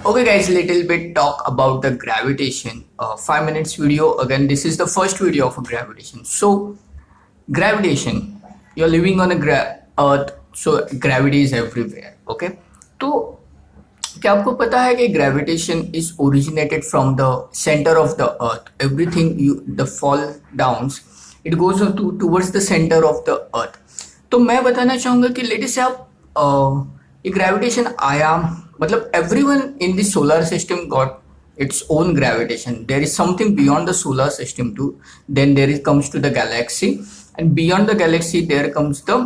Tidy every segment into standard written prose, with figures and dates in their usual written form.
Okay guys, little bit talk about the gravitation. 5 minutes video. Again, this is the first video of a gravitation. So gravitation, you're living on a earth, so gravity is everywhere. Okay, तो क्या आपको पता है कि gravitation is originated from the center of the earth? Everything the fall downs, it goes towards the center of the earth. तो मैं बताना चाहूँगा कि लेटेस्ट से आप ये ग्रेविटेशन आया, मतलब everyone in the solar system got its own gravitation. There is something beyond the solar system too. Then there is comes to the galaxy, and beyond the galaxy there comes the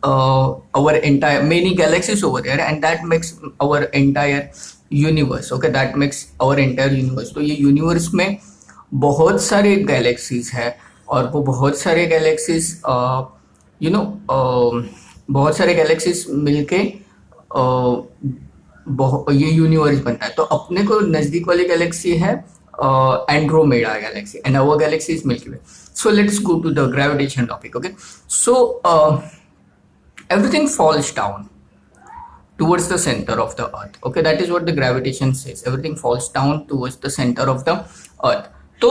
our entire many galaxies over there, and that makes our entire universe. Okay, that makes our entire universe. तो ये universe में बहुत सारे galaxies है, और वो बहुत सारे galaxies बहुत सारे galaxies मिलके ये यूनिवर्स बनता है. तो अपने को नजदीक वाली गैलेक्सी है Andromeda galaxy, and our galaxy is Milky Way. So let's go to the gravitation topic. Okay, so everything falls down towards the center of the earth. Okay, that is what the gravitation says. Everything falls down towards the center of the earth. तो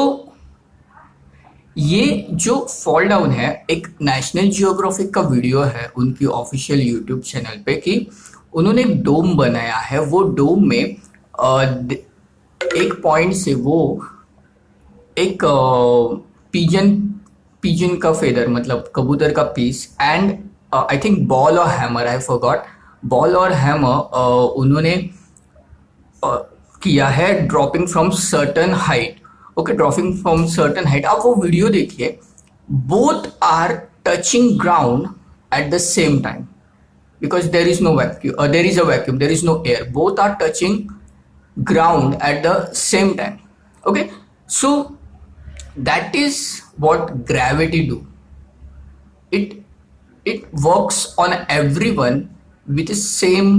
ये जो fall down है, एक national geographic का video है उनकी official YouTube channel पे कि उन्होंने एक डोम बनाया है. वो डोम में एक पॉइंट से वो एक पिजन का फेदर, मतलब कबूतर का piece, and I think ball और हैमर, आई फॉरगॉट, बॉल और हैमर उन्होंने किया है dropping from certain height. Okay, dropping from certain height. आप वो वीडियो देखिए, both are touching ground at the same time. Because there is no vacuum, there is a vacuum, there is no air. Both are touching ground at the same time. Okay, so that is what gravity do. It works on everyone with the same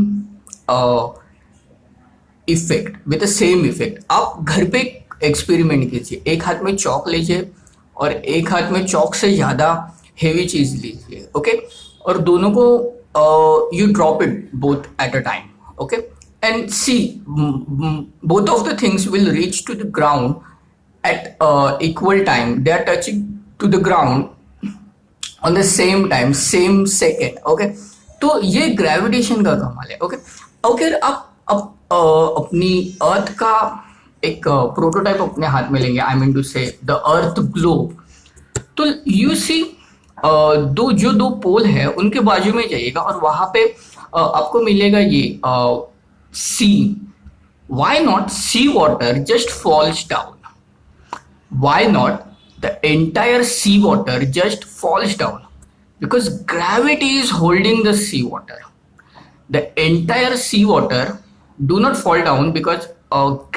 effect, with the same effect. आप घर पे experiment कीजिए, एक हाथ में चौक लीजिए और एक हाथ में चौक से ज़्यादा हेवी चीज़ लीजिए. ओके, और दोनों को you drop it both at a time. Okay, and see, both of the things will reach to the ground at equal time. They are touching to the ground on the same time, same second. Okay, तो ये gravitation का कमाल है. Okay, अगर आप अपनी अर्थ का एक प्रोटोटाइप अपने हाथ में लेंगे, आई मीन टू से द अर्थ ग्लोब, तो यू सी दो पोल है, उनके बाजू में जाइएगा और वहां पे आपको मिलेगा ये sea. Why not sea water just falls down? Why not the entire sea water just falls down? Because gravity is holding the sea water. The entire sea water do not fall down because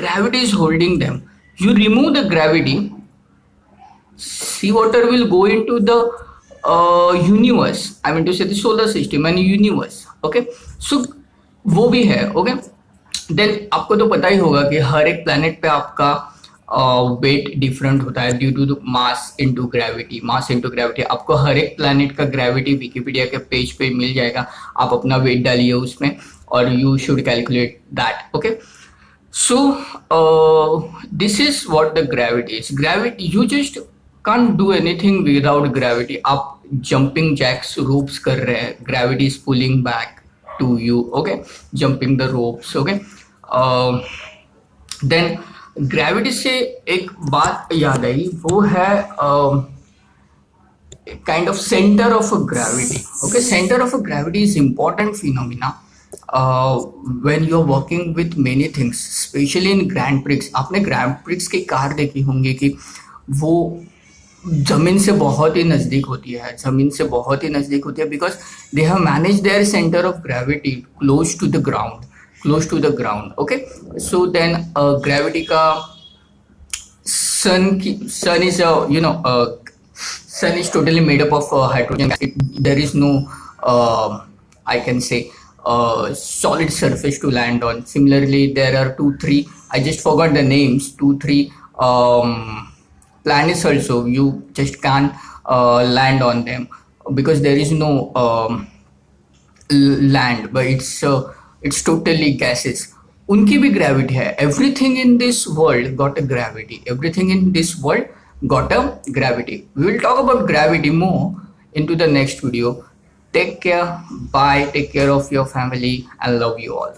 gravity is holding them. You remove the gravity, sea water will go into the universe, I mean to say solar system and universe. Okay, so वो भी है. Okay, then आपको तो पता ही होगा कि हर एक planet पे आपका वेट डिफरेंट होता है due to mass into gravity. Mass into gravity, आपको हर एक प्लैनेट का ग्रेविटी विकिपीडिया के पेज पे मिल जाएगा. आप अपना वेट डालिए उसमें और you should calculate that. Okay, so this is what the gravity is. Gravity, you just can't do anything without gravity. आप jumping jacks ropes कर रहे हैं, gravity is pulling back to you. Okay, jumping the ropes. Okay, then gravity से एक बात याद आई, वो है kind of center of a gravity. Okay, center of a gravity is important phenomena when you're working with many things, especially in Grand Prix. आपने Grand Prix की car देखी होंगी कि वो जमीन से बहुत ही नजदीक होती है, जमीन से बहुत ही नजदीक होती है, because they have manage their centre of gravity close to the ground, close to the ground. Okay, so then gravity का sun is sun is totally made up of hydrogen. There is no I can say solid surface to land on. Similarly, there are 2-3, I just forgot the names, 2-3 planets also. You just can't land on them because there is no land, but it's totally gases. उनकी भी gravity है. Everything in this world got a gravity. Everything in this world got a gravity. We will talk about gravity more into the next video. Take care. Bye. Take care of your family and love you all.